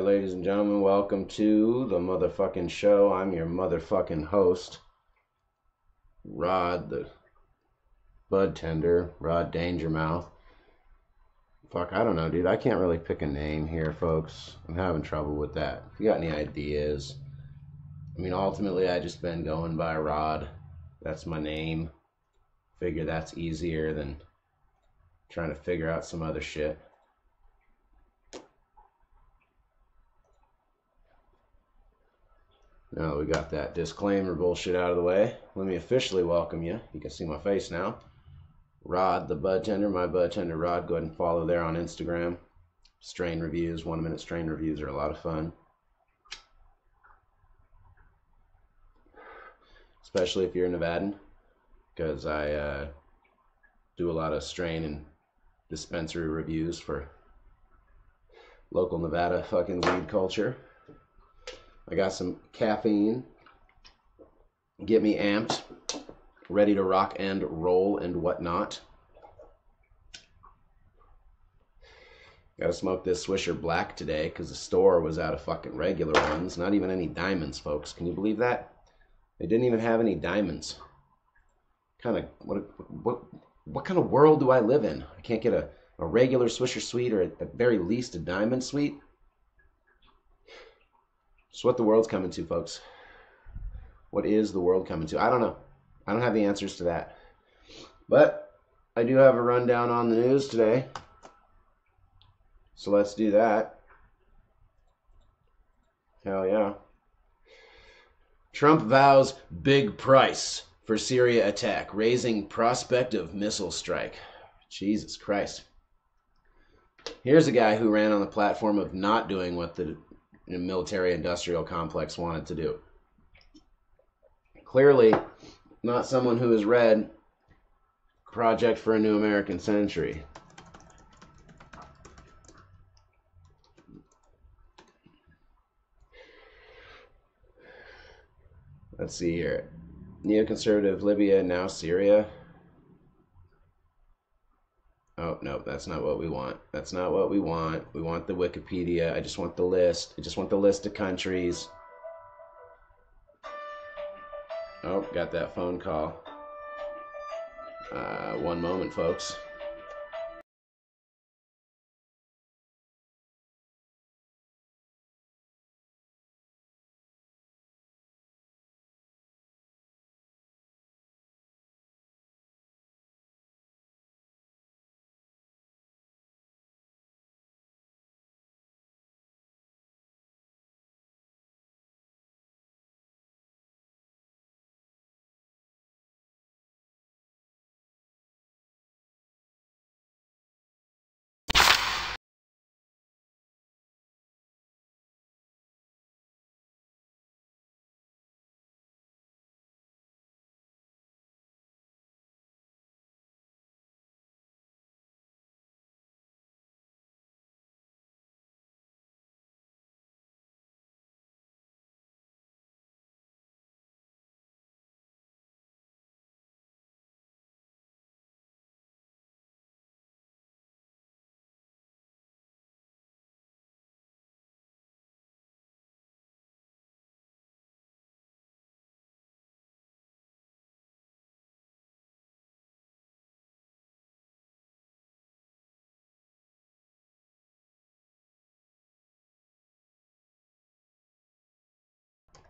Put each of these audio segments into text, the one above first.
Alright, ladies and gentlemen, welcome to the motherfucking show. I'm your motherfucking host, Rod, the bud tender, Rod Dangermouthe. Fuck, I don't know, dude. I can't really pick a name here, folks. I'm having trouble with that. If you got any ideas. I mean, ultimately, I just been going by Rod. That's my name. Figure that's easier than trying to figure out some other shit. Now that we got that disclaimer bullshit out of the way, let me officially welcome you. You can see my face now. Rod, the bud tender, my bud tender Rod. Go ahead and follow there on Instagram. Strain reviews, 1 minute strain reviews are a lot of fun. Especially if you're a Nevadan, because I do a lot of strain and dispensary reviews for local Nevada fucking weed culture. I got some caffeine. Get me amped, ready to rock and roll and whatnot. Gotta smoke this Swisher Black today because the store was out of fucking regular ones. Not even any diamonds, folks. Can you believe that? They didn't even have any diamonds. What kind of world do I live in? I can't get a regular Swisher Sweet or at very least a diamond sweet. It's what the world's coming to, folks. What is the world coming to? I don't know. I don't have the answers to that. But I do have a rundown on the news today. So let's do that. Hell yeah. Trump vows big price for Syria attack, raising prospect of missile strike. Jesus Christ. Here's a guy who ran on the platform of not doing what the military-industrial complex wanted to do. Clearly, not someone who has read Project for a New American Century. Let's see here. Neoconservative Libya, now Syria. Oh, no, that's not what we want. That's not what we want. We want the Wikipedia. I just want the list. I just want the list of countries. Oh, got that phone call. One moment, folks.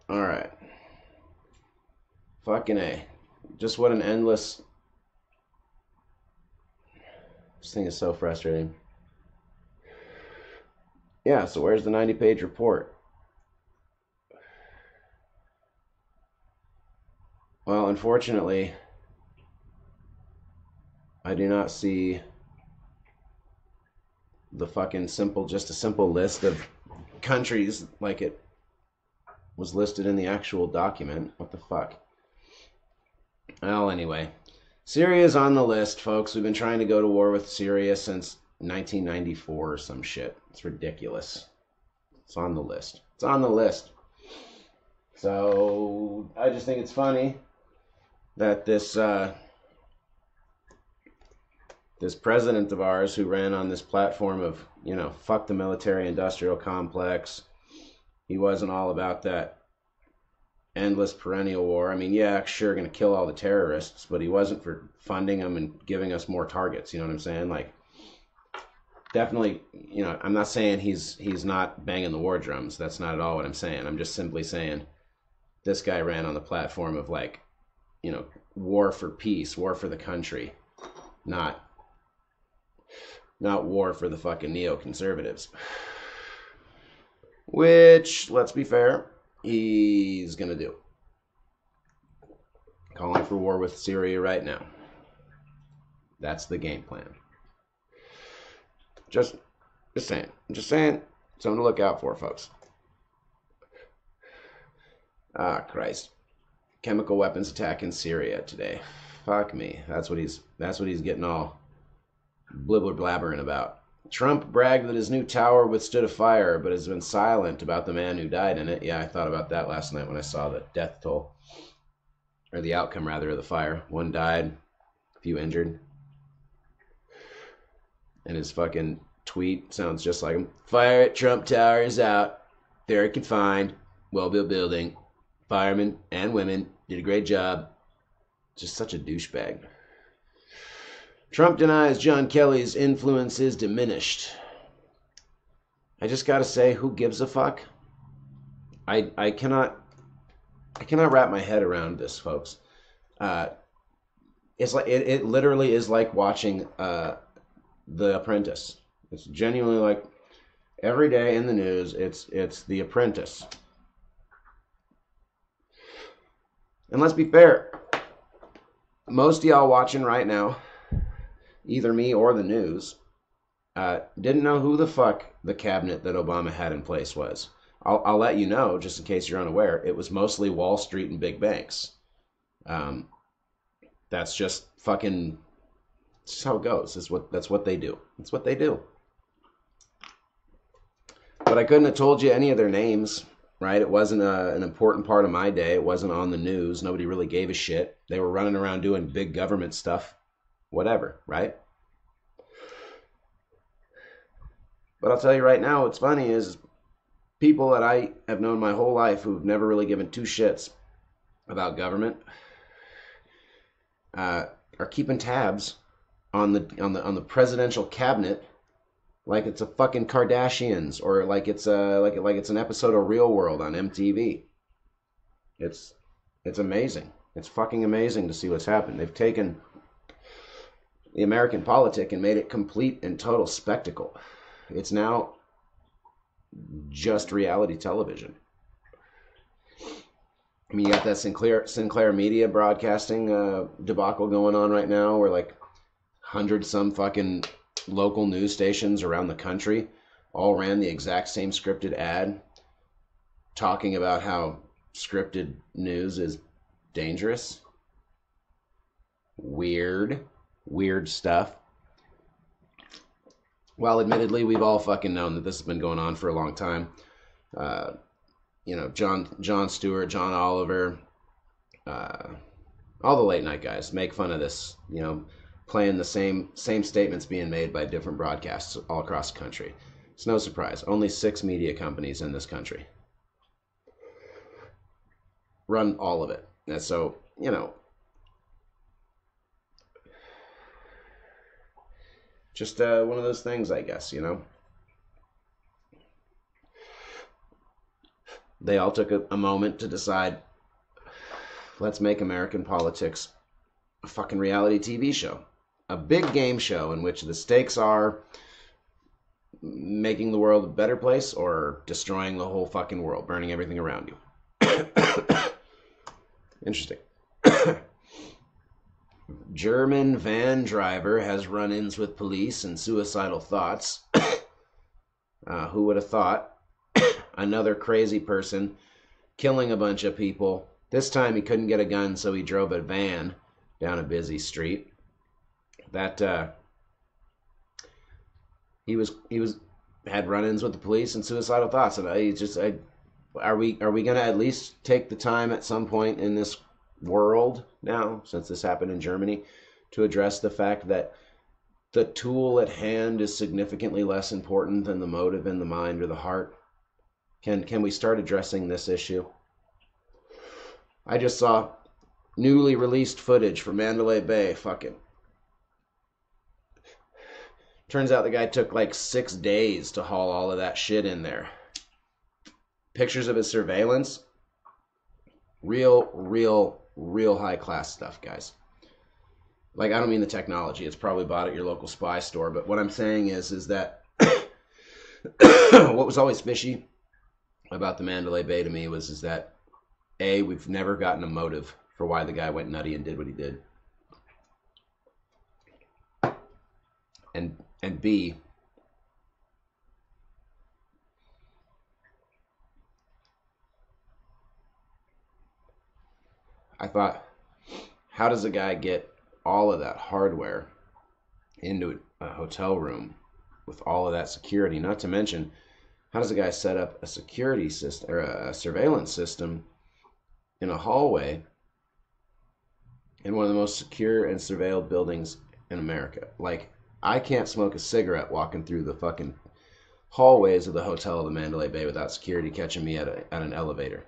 All right. Fucking A. Just what an endless... This thing is so frustrating. Yeah, so where's the 90-page report? Well, unfortunately, I do not see the fucking just a simple list of countries like it was listed in the actual document. What the fuck? Well, anyway, Syria's on the list, folks. We've been trying to go to war with Syria since 1994 or some shit. It's ridiculous. It's on the list. It's on the list. So I just think it's funny that this this president of ours who ran on this platform of, fuck the military industrial complex. He wasn't all about that endless perennial war. I mean, yeah, sure, going to kill all the terrorists, but he wasn't for funding them and giving us more targets. You know what I'm saying? Like, definitely, I'm not saying he's not banging the war drums. That's not at all what I'm saying. I'm just simply saying this guy ran on the platform of, like, war for peace, war for the country, not war for the fucking neoconservatives. Which, let's be fair, he's gonna do. Calling for war with Syria right now. That's the game plan. Just saying. Something to look out for, folks. Ah, Christ. Chemical weapons attack in Syria today. Fuck me. That's what he's getting all blibber blabbering about. Trump bragged that his new tower withstood a fire, but has been silent about the man who died in it. Yeah, I thought about that last night when I saw the death toll. Or the outcome, rather, of the fire. One died, a few injured. And his fucking tweet sounds just like him. Fire at Trump Tower is out. Very confined. Well-built building. Firemen and women did a great job. Just such a douchebag. Trump denies John Kelly's influence is diminished. I just gotta say, who gives a fuck? I cannot wrap my head around this, folks. It's like it literally is like watching The Apprentice. It's genuinely like every day in the news. It's The Apprentice. And let's be fair, most of y'all watching right now, either me or the news, didn't know who the fuck the cabinet that Obama had in place was. I'll let you know, just in case you're unaware, it was mostly Wall Street and big banks. That's just fucking, that's how it goes. That's what they do. That's what they do. But I couldn't have told you any of their names, right? It wasn't an important part of my day. It wasn't on the news. Nobody really gave a shit. They were running around doing big government stuff. Whatever, right? But I'll tell you right now, what's funny is people that I have known my whole life who've never really given two shits about government are keeping tabs on the presidential cabinet like it's a fucking Kardashians or like it's an episode of Real World on MTV. It's amazing. It's fucking amazing to see what's happened. They've taken the American politic and made it complete and total spectacle. It's now just reality television. I mean, you got that Sinclair Media Broadcasting debacle going on right now where like 100 some fucking local news stations around the country all ran the exact same scripted ad talking about how scripted news is dangerous. Weird stuff. Well, admittedly, we've all fucking known that this has been going on for a long time. Jon Stewart, John Oliver, all the late night guys make fun of this, playing the same statements being made by different broadcasts all across the country. It's no surprise. Only 6 media companies in this country run all of it. And so, just one of those things, I guess, They all took a moment to decide, let's make American politics a fucking reality TV show. A big game show in which the stakes are making the world a better place or destroying the whole fucking world, burning everything around you. Interesting. German van driver has run-ins with police and suicidal thoughts. Who would have thought? Another crazy person killing a bunch of people. This time he couldn't get a gun, so he drove a van down a busy street. That he had run-ins with the police and suicidal thoughts, and are we gonna at least take the time at some point in this world now, since this happened in Germany, to address the fact that the tool at hand is significantly less important than the motive in the mind or the heart? Can we start addressing this issue? I just saw newly released footage from Mandalay Bay. Fucking. Turns out the guy took like 6 days to haul all of that shit in there. Pictures of his surveillance. Real high class stuff, guys. Like, I don't mean the technology. It's probably bought at your local spy store. But what I'm saying is that what was always fishy about the Mandalay Bay to me is that A, we've never gotten a motive for why the guy went nutty and did what he did. And B, I thought, how does a guy get all of that hardware into a hotel room with all of that security? Not to mention, how does a guy set up a security system or a surveillance system in a hallway in one of the most secure and surveilled buildings in America? Like, I can't smoke a cigarette walking through the fucking hallways of the hotel of the Mandalay Bay without security catching me at an elevator.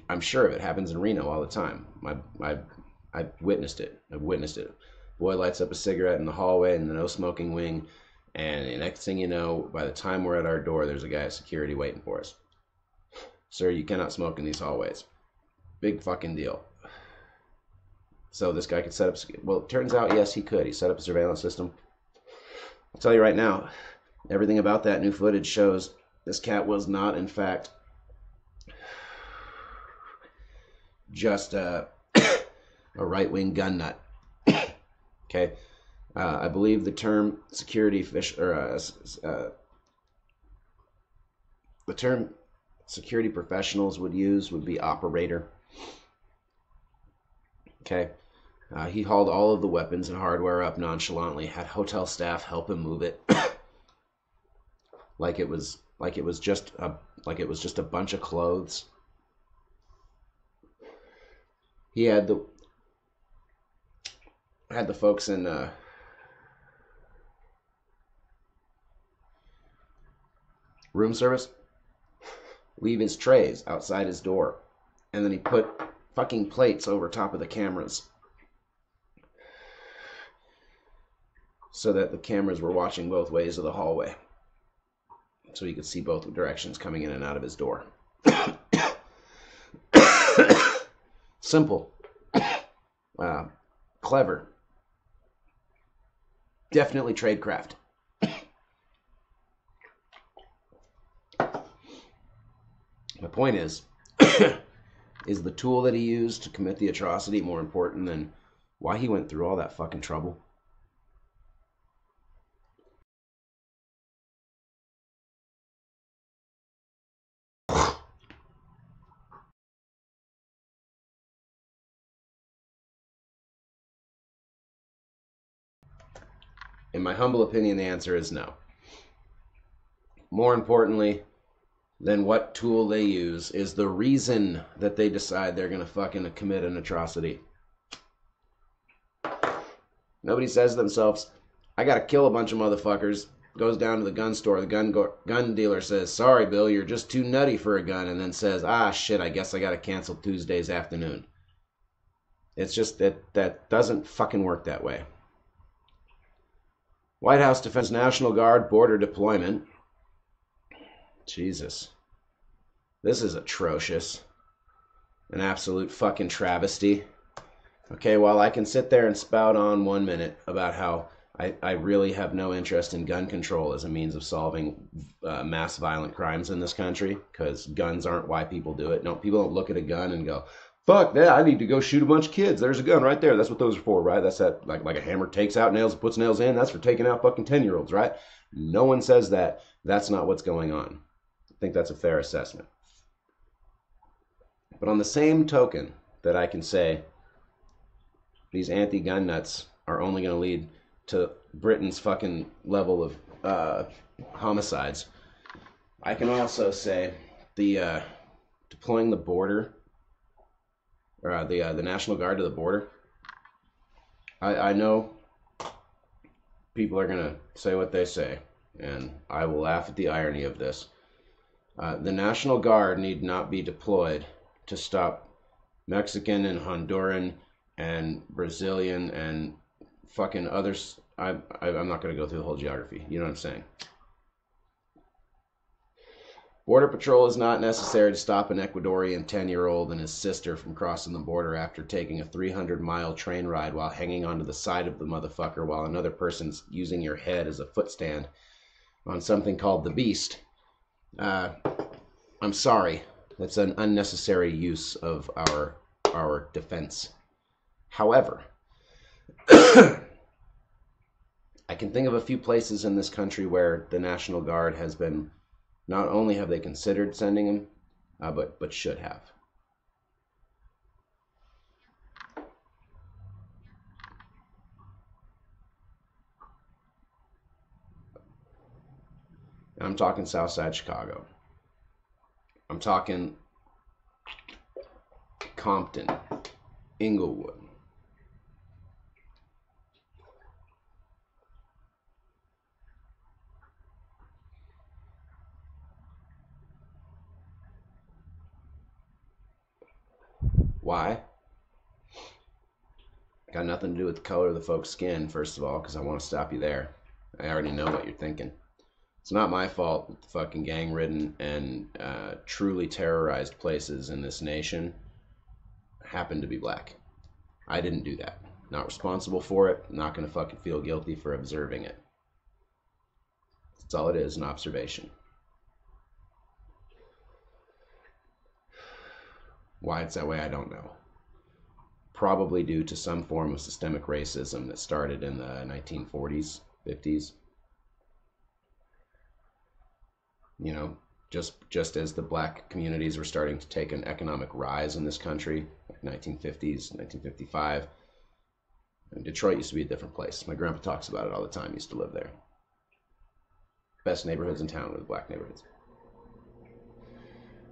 I'm sure of it. Happens in Reno all the time. I've witnessed it. Boy lights up a cigarette in the hallway in the no smoking wing, and the next thing you know, by the time we're at our door, there's a guy at security waiting for us. Sir, you cannot smoke in these hallways. Big fucking deal. So this guy could set up... Well, it turns out, yes, he could. He set up a surveillance system. I'll tell you right now, everything about that new footage shows this cat was not, in fact, just a right-wing gun nut. Okay? I believe the term security the term security professionals would use would be operator. Okay? He hauled all of the weapons and hardware up nonchalantly, had hotel staff help him move it, like it was just a bunch of clothes. He had the folks in room service leave his trays outside his door, and then he put fucking plates over top of the cameras so that the cameras were watching both ways of the hallway, so he could see both directions coming in and out of his door. Simple. Clever. Definitely tradecraft. My point is the tool that he used to commit the atrocity more important than why he went through all that fucking trouble? In my humble opinion, the answer is no. More importantly than what tool they use is the reason that they decide they're going to fucking commit an atrocity. Nobody says to themselves, I got to kill a bunch of motherfuckers. Goes down to the gun store. The gun dealer says, sorry, Bill, you're just too nutty for a gun. And then says, shit, I guess I got to cancel Tuesday's afternoon. It's just that doesn't fucking work that way. White House Defense National Guard border deployment. Jesus. This is atrocious. An absolute fucking travesty. Okay, while I can sit there and spout on 1 minute about how I really have no interest in gun control as a means of solving mass violent crimes in this country, because guns aren't why people do it. No, people don't look at a gun and go, fuck that, I need to go shoot a bunch of kids. There's a gun right there. That's what those are for, right? That's that, like a hammer takes out nails and puts nails in. That's for taking out fucking 10-year-olds, right? No one says that. That's not what's going on. I think that's a fair assessment. But on the same token that I can say these anti-gun nuts are only going to lead to Britain's fucking level of homicides, I can also say the deploying the border, or the National Guard to the border. I know people are going to say what they say, and I will laugh at the irony of this. The National Guard need not be deployed to stop Mexican and Honduran and Brazilian and fucking others. I'm not going to go through the whole geography. You know what I'm saying? Border Patrol is not necessary to stop an Ecuadorian 10-year-old and his sister from crossing the border after taking a 300-mile train ride while hanging onto the side of the motherfucker while another person's using your head as a footstand on something called the Beast. I'm sorry. That's an unnecessary use of our defense. However, I can think of a few places in this country where the National Guard has been, not only have they considered sending him, but should have. I'm talking Southside Chicago. I'm talking Compton, Inglewood. Why? Got nothing to do with the color of the folks' skin, first of all, because I want to stop you there. I already know what you're thinking. It's not my fault that the fucking gang-ridden and truly terrorized places in this nation happen to be black. I didn't do that. Not responsible for it. Not going to fucking feel guilty for observing it. That's all it is, an observation. Why it's that way, I don't know. Probably due to some form of systemic racism that started in the 1940s, 50s. You know, just as the black communities were starting to take an economic rise in this country, like 1950s, 1955. And Detroit used to be a different place. My grandpa talks about it all the time. He used to live there. Best neighborhoods in town were the black neighborhoods.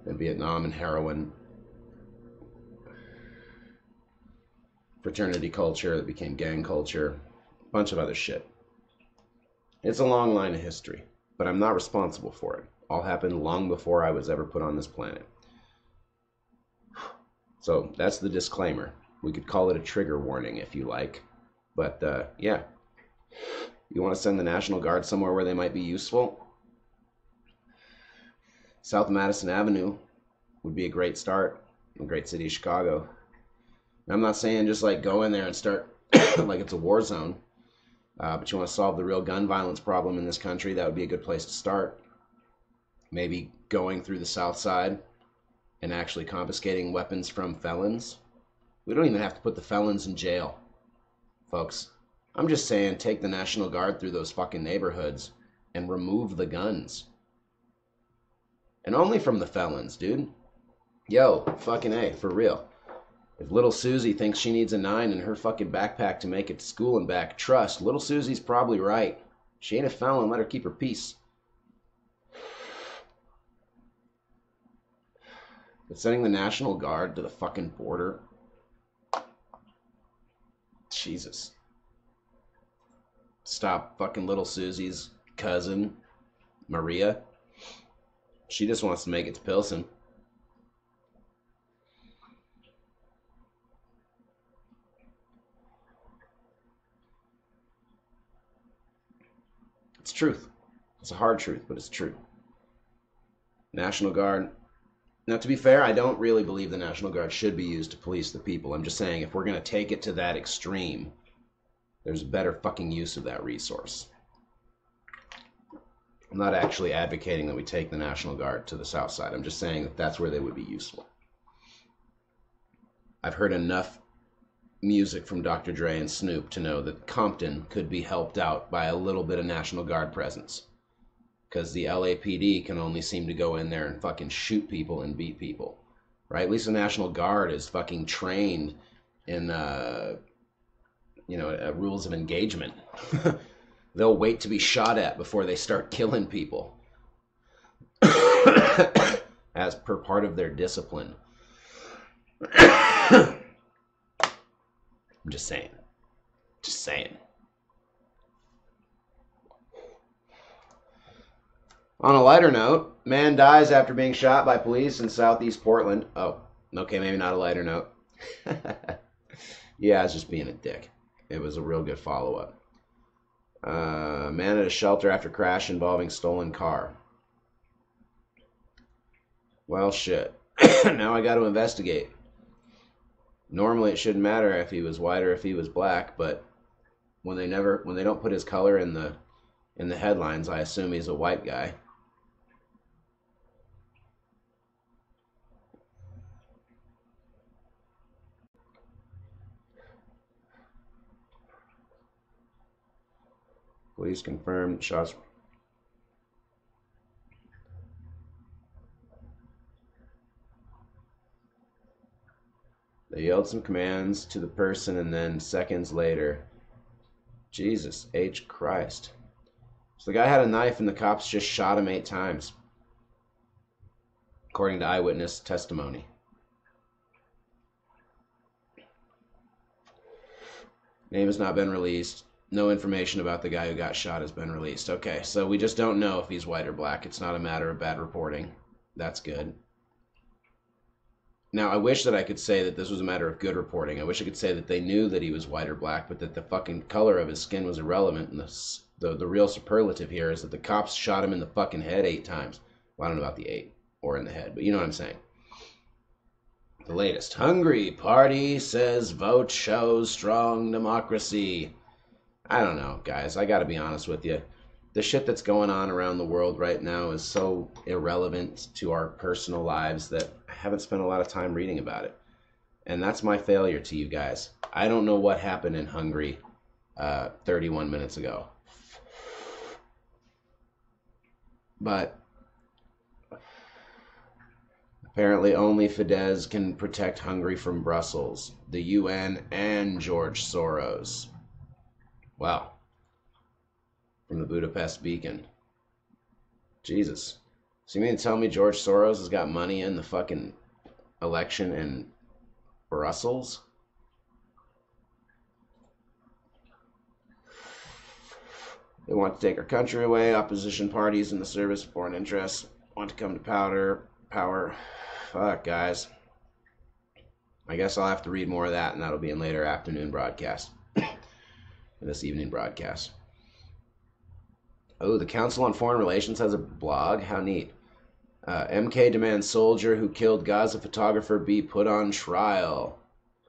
And Vietnam and heroin. Fraternity culture that became gang culture. A bunch of other shit. It's a long line of history, but I'm not responsible for it. All happened long before I was ever put on this planet. So that's the disclaimer. We could call it a trigger warning if you like. But yeah, you want to send the National Guard somewhere where they might be useful? South Madison Avenue would be a great start. A great city of Chicago. And I'm not saying just like go in there and start like it's a war zone. But you want to solve the real gun violence problem in this country, that would be a good place to start. Maybe going through the South Side and actually confiscating weapons from felons. We don't even have to put the felons in jail, folks. I'm just saying take the National Guard through those fucking neighborhoods and remove the guns. And only from the felons, dude. Yo, fucking A, for real. If little Susie thinks she needs a 9 in her fucking backpack to make it to school and back, trust, little Susie's probably right. She ain't a felon, let her keep her peace. But sending the National Guard to the fucking border? Jesus. Stop fucking little Susie's cousin, Maria. She just wants to make it to Pilsen. It's truth. It's a hard truth, but it's true. National Guard. Now, to be fair, I don't really believe the National Guard should be used to police the people. I'm just saying, if we're going to take it to that extreme, there's a better fucking use of that resource. I'm not actually advocating that we take the National Guard to the South Side. I'm just saying that that's where they would be useful. I've heard enough music from Dr. Dre and Snoop to know that Compton could be helped out by a little bit of National Guard presence. Because the LAPD can only seem to go in there and fucking shoot people and beat people. Right? At least the National Guard is fucking trained in, rules of engagement. They'll wait to be shot at before they start killing people. As per part of their discipline. I'm just saying. Just saying. On a lighter note, man dies after being shot by police in southeast Portland. Oh, okay, maybe not a lighter note. Yeah, I was just being a dick. It was a real good follow-up. Man at a shelter after crash involving stolen car. Well, shit. Now I got to investigate. Normally, it shouldn't matter if he was white or if he was black, but when they don't put his color in the headlines, I assume he's a white guy. Police confirmed shots. They yelled some commands to the person, and then seconds later, Jesus H. Christ. So the guy had a knife, and the cops just shot him 8 times, according to eyewitness testimony. Name has not been released. No information about the guy who got shot has been released. Okay, so we just don't know if he's white or black. It's not a matter of bad reporting. That's good. Now, I wish that I could say that this was a matter of good reporting. I wish I could say that they knew that he was white or black, but that the fucking color of his skin was irrelevant. And the real superlative here is that the cops shot him in the fucking head 8 times. Well, I don't know about the 8 or in the head, but you know what I'm saying. The latest. Hungary party says vote shows strong democracy. I don't know, guys. I gotta be honest with you. The shit that's going on around the world right now is so irrelevant to our personal lives that I haven't spent a lot of time reading about it. And that's my failure to you guys. I don't know what happened in Hungary 31 minutes ago. But apparently only Fidesz can protect Hungary from Brussels, the UN, and George Soros. Wow. From the Budapest Beacon. Jesus. So you mean to tell me George Soros has got money in the fucking election in Brussels? They want to take our country away. Opposition parties in the service of foreign interests want to come to power. Fuck, guys. I guess I'll have to read more of that, and that'll be in later afternoon broadcast. This evening broadcast. Oh, the Council on Foreign Relations has a blog? How neat. MK demands soldier who killed Gaza photographer be put on trial.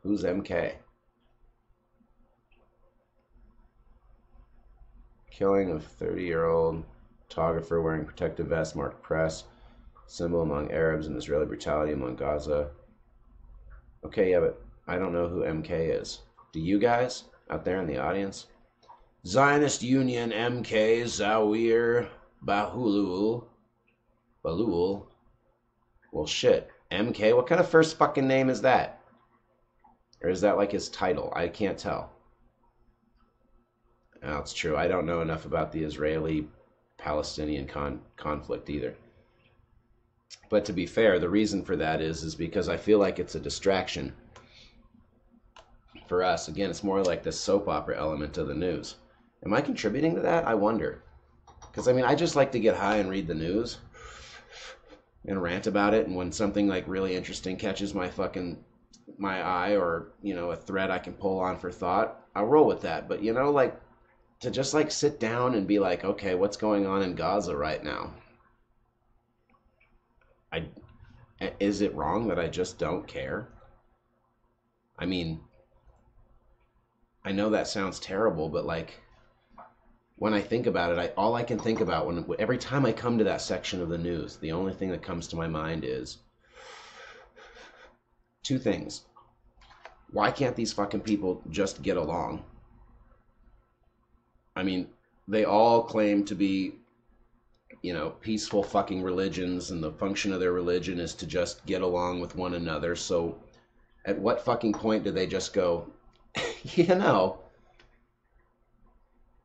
Who's MK? Killing of 30-year-old photographer wearing protective vest marked press. Symbol among Arabs and Israeli brutality among Gaza. Okay, yeah, but I don't know who MK is. Do you guys out there in the audience? Zionist Union MK Zawir Bahulul. Well, shit. MK? What kind of first fucking name is that? Or is that like his title? I can't tell. No, it's true. I don't know enough about the Israeli-Palestinian conflict either. But to be fair, the reason for that is because I feel like it's a distraction for us. Again, it's more like the soap opera element of the news. Am I contributing to that? I wonder. Because, I mean, I just like to get high and read the news and rant about it. And when something, like, really interesting catches my eye or, you know, a thread I can pull on for thought, I'll roll with that. But, you know, like, to just, like, sit down and be like, okay, what's going on in Gaza right now? Is it wrong that I just don't care? I mean, I know that sounds terrible, but, like, when I think about it, all I can think about every time I come to that section of the news, the only thing that comes to my mind is 2 things. Why can't these fucking people just get along? I mean, they all claim to be, you know, peaceful fucking religions, and the function of their religion is to just get along with one another. So at what fucking point do they just go, you know,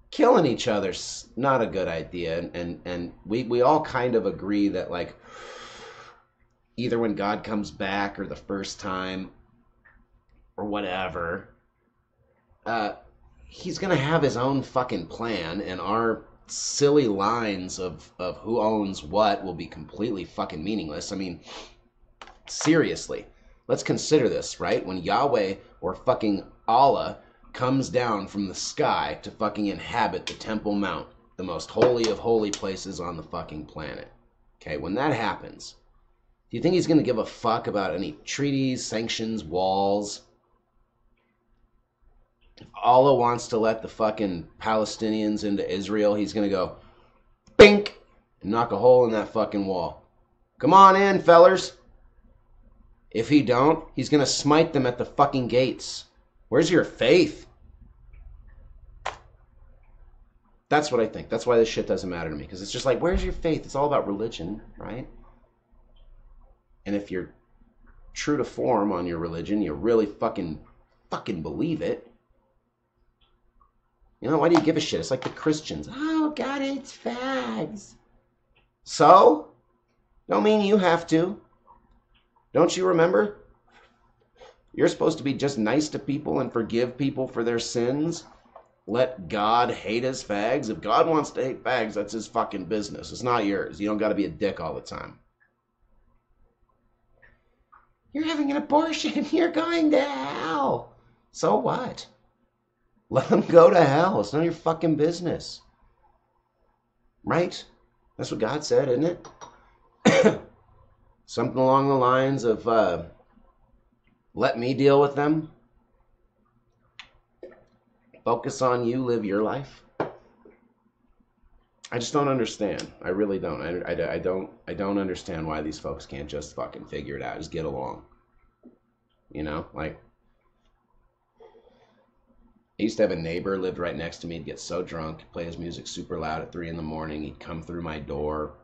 killing each other's not a good idea? And we all kind of agree that, like, either when God comes back or the first time or whatever, he's gonna have his own fucking plan, and our silly lines of who owns what will be completely fucking meaningless. I mean, seriously, let's consider this, right? When Yahweh or fucking Allah comes down from the sky to fucking inhabit the Temple Mount, the most holy of holy places on the fucking planet. Okay, when that happens, do you think he's going to give a fuck about any treaties, sanctions, walls? If Allah wants to let the fucking Palestinians into Israel, he's going to go, bink, and knock a hole in that fucking wall. Come on in, fellers. If he don't, he's going to smite them at the fucking gates. Where's your faith? That's what I think. That's why this shit doesn't matter to me. Because it's just like, where's your faith? It's all about religion, right? And if you're true to form on your religion, you really fucking believe it. You know, why do you give a shit? It's like the Christians. Oh, God hates fags. So? Don't mean you have to. Don't you remember? You're supposed to be just nice to people and forgive people for their sins. Let God hate his fags. If God wants to hate fags, that's his fucking business. It's not yours. You don't got to be a dick all the time. You're having an abortion. You're going to hell. So what? Let them go to hell. It's none of your fucking business. Right? That's what God said, isn't it? Something along the lines of, let me deal with them. Focus on you, live your life. I just don't understand. I really don't. I don't understand why these folks can't just fucking figure it out. Just get along. You know, like, I used to have a neighbor lived right next to me. He'd get so drunk, play his music super loud at 3 a.m. He'd come through my door.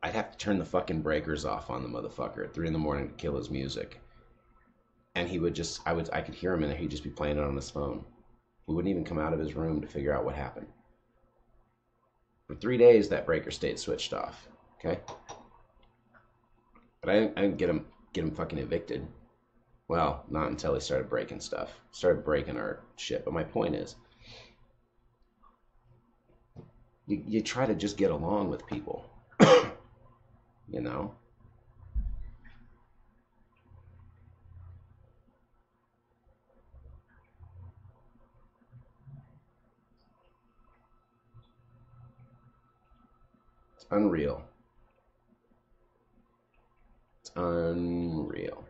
I'd have to turn the fucking breakers off on the motherfucker at 3 a.m. to kill his music. And he would just, I could hear him in there. He'd just be playing it on his phone. He wouldn't even come out of his room to figure out what happened. For 3 days, that breaker stayed switched off. Okay? But I didn't get him fucking evicted. Well, not until he started breaking stuff. Started breaking our shit. But my point is, you try to just get along with people. You know? It's unreal. It's unreal.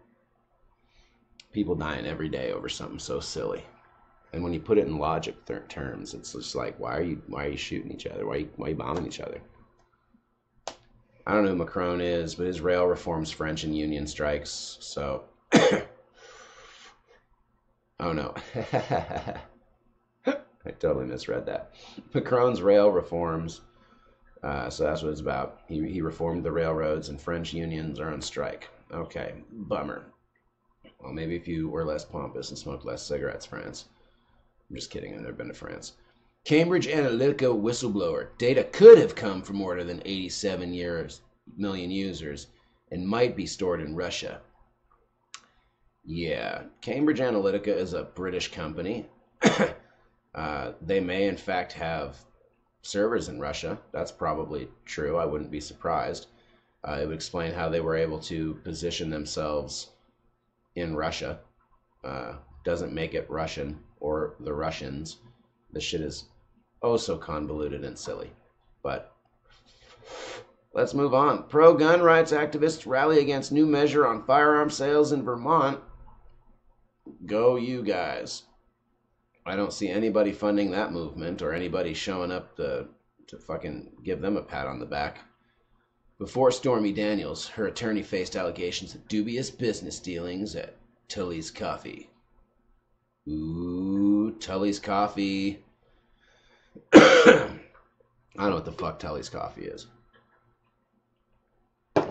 People dying every day over something so silly. And when you put it in logic terms, it's just like, why are you shooting each other? Why are you bombing each other? I don't know who Macron is, but his rail reforms French and union strikes. So, oh no, I totally misread that. Macron's rail reforms. So that's what it's about. He reformed the railroads, and French unions are on strike. Okay, bummer. Well, maybe if you were less pompous and smoked less cigarettes, France. I'm just kidding. I've never been to France. Cambridge Analytica whistleblower. Data could have come from more than 87 million users and might be stored in Russia. Yeah, Cambridge Analytica is a British company. They may, in fact, have servers in Russia. That's probably true. I wouldn't be surprised. It would explain how they were able to position themselves in Russia. Doesn't make it Russian or the Russians. This shit is oh so convoluted and silly. But let's move on. Pro-gun rights activists rally against new measure on firearm sales in Vermont. Go you guys. I don't see anybody funding that movement or anybody showing up to fucking give them a pat on the back. Before Stormy Daniels, her attorney faced allegations of dubious business dealings at Tully's Coffee. Ooh, Tully's Coffee. I don't know what the fuck Tully's Coffee is.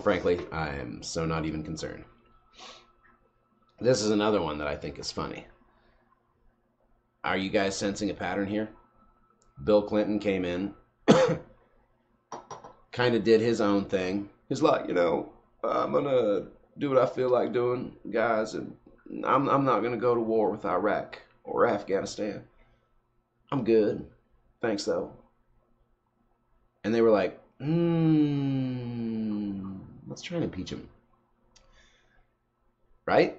Frankly, I am so not even concerned. This is another one that I think is funny. Are you guys sensing a pattern here? Bill Clinton came in, kind of did his own thing. He's like, you know, I'm going to do what I feel like doing, guys, and I'm not going to go to war with Iraq or Afghanistan. I'm good. Thanks, though. And they were like, let's try and impeach him. Right?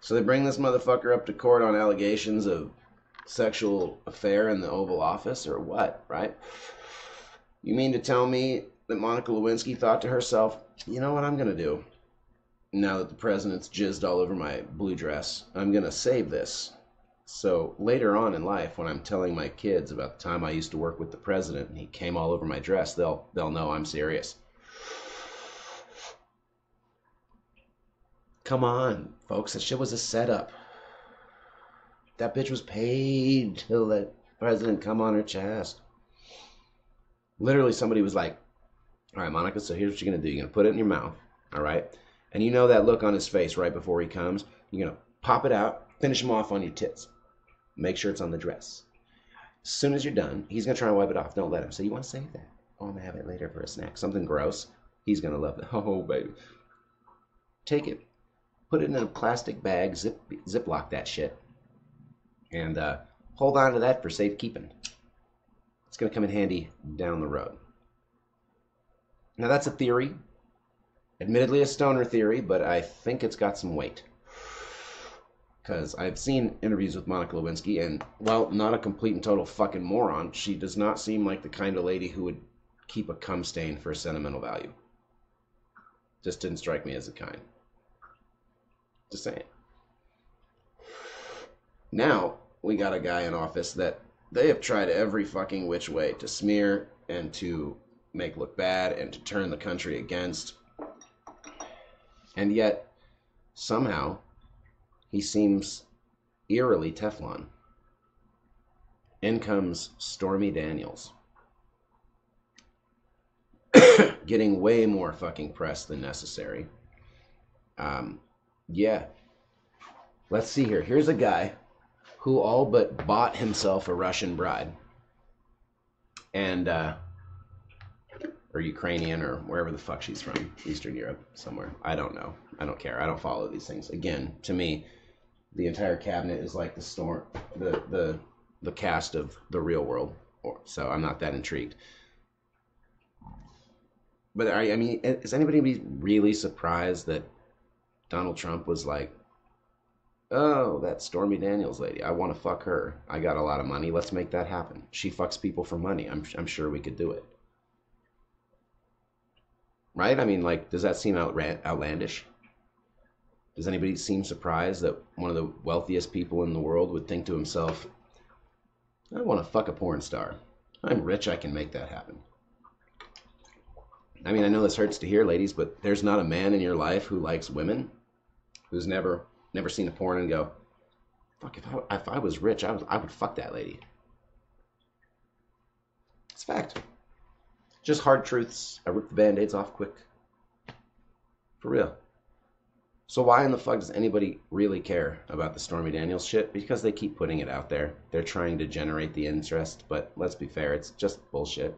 So they bring this motherfucker up to court on allegations of sexual affair in the Oval Office or what, right? You mean to tell me that Monica Lewinsky thought to herself, you know what I'm going to do? Now that the president's jizzed all over my blue dress, I'm going to save this. So later on in life, when I'm telling my kids about the time I used to work with the president and he came all over my dress, they'll know I'm serious. Come on, folks. That shit was a setup. That bitch was paid to let the president come on her chest. Literally, somebody was like, all right, Monica, so here's what you're going to do. You're going to put it in your mouth, all right? And you know that look on his face right before he comes. You're going to pop it out, finish him off on your tits. Make sure it's on the dress. As soon as you're done, he's going to try and wipe it off. Don't let him. So you want to save that? Oh, I'm going to have it later for a snack. Something gross. He's going to love that. Oh, baby. Take it. Put it in a plastic bag. Ziploc that shit. And hold on to that for safekeeping. It's going to come in handy down the road. Now, that's a theory. Admittedly a stoner theory, but I think it's got some weight. Because I've seen interviews with Monica Lewinsky, and, well, not a complete and total fucking moron. She does not seem like the kind of lady who would keep a cum stain for sentimental value. Just didn't strike me as the kind. Just saying. Now, we got a guy in office that they have tried every fucking which way to smear and to make look bad and to turn the country against. And yet, somehow, he seems eerily Teflon. In comes Stormy Daniels. Getting way more fucking press than necessary. Yeah. Let's see here. Here's a guy who all but bought himself a Russian bride. And, or Ukrainian, or wherever the fuck she's from. Eastern Europe, somewhere. I don't know. I don't care. I don't follow these things. Again, to me, the entire cabinet is like the cast of The Real World. So I'm not that intrigued. But I mean, is anybody really surprised that Donald Trump was like, oh, that Stormy Daniels lady, I want to fuck her. I got a lot of money. Let's make that happen. She fucks people for money. I'm sure we could do it. Right? I mean, like, does that seem outlandish? Does anybody seem surprised that one of the wealthiest people in the world would think to himself, I want to fuck a porn star. I'm rich. I can make that happen. I mean, I know this hurts to hear, ladies, but there's not a man in your life who likes women, who's never seen a porn and go, fuck, if I was rich, I would fuck that lady. It's fact. Just hard truths. I rip the band-aids off quick. For real. So why in the fuck does anybody really care about the Stormy Daniels shit? Because they keep putting it out there. They're trying to generate the interest, but let's be fair, it's just bullshit.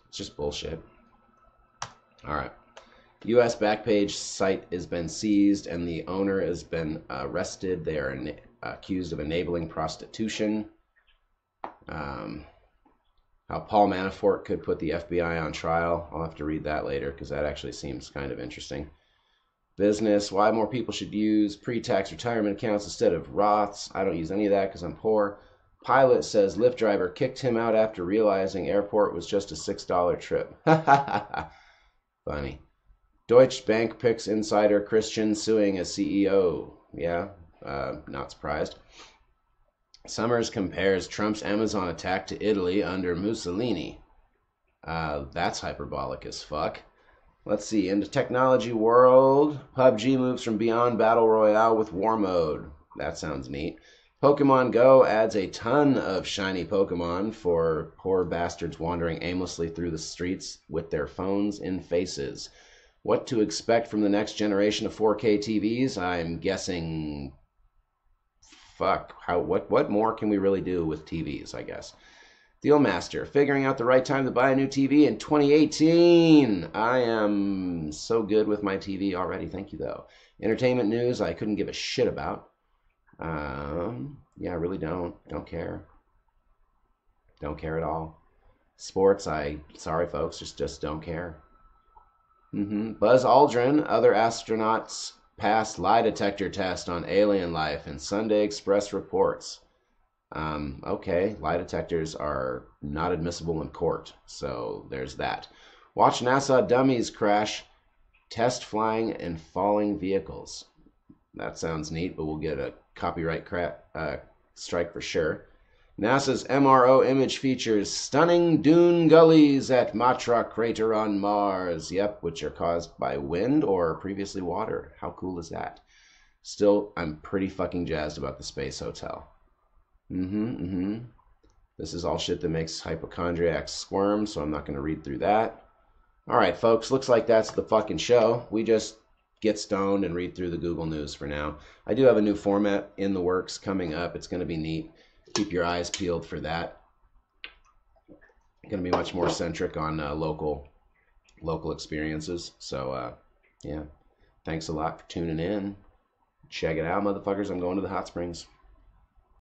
It's just bullshit. Alright. U.S. Backpage site has been seized and the owner has been arrested. They are accused of enabling prostitution. How Paul Manafort could put the FBI on trial. I'll have to read that later because that actually seems kind of interesting. Business. Why more people should use pre-tax retirement accounts instead of Roths. I don't use any of that because I'm poor. Pilot says Lyft driver kicked him out after realizing airport was just a $6 trip. Funny. Deutsche Bank picks insider Christian suing as CEO. Yeah, not surprised. Summers compares Trump's Amazon attack to Italy under Mussolini. That's hyperbolic as fuck. Let's see. In the technology world, PUBG moves from beyond battle royale with war mode. That sounds neat. Pokemon Go adds a ton of shiny Pokemon for poor bastards wandering aimlessly through the streets with their phones in faces. What to expect from the next generation of 4K TVs? I'm guessing... Fuck. What more can we really do with TVs, I guess? Dealmaster. Figuring out the right time to buy a new TV in 2018. I am so good with my TV already. Thank you, though. Entertainment news I couldn't give a shit about. Yeah, I really don't care. Don't care at all. Sports, sorry folks, just don't care. Buzz Aldrin, other astronauts passed lie detector test on alien life, and Sunday Express reports. Okay, lie detectors are not admissible in court, so there's that. Watch NASA dummies crash test flying and falling vehicles. That sounds neat, but we'll get a copyright strike for sure. NASA's MRO image features stunning dune gullies at Matra crater on Mars. Yep, which are caused by wind or previously water. How cool is that? Still, I'm pretty fucking jazzed about the space hotel. This is all shit that makes hypochondriacs squirm, so I'm not going to read through that. All right, folks, looks like that's the fucking show. We just get stoned and read through the Google News for now. I do have a new format in the works coming up. It's going to be neat. Keep your eyes peeled for that. Going to be much more centric on local experiences. So, yeah. Thanks a lot for tuning in. Check it out, motherfuckers. I'm going to the hot springs.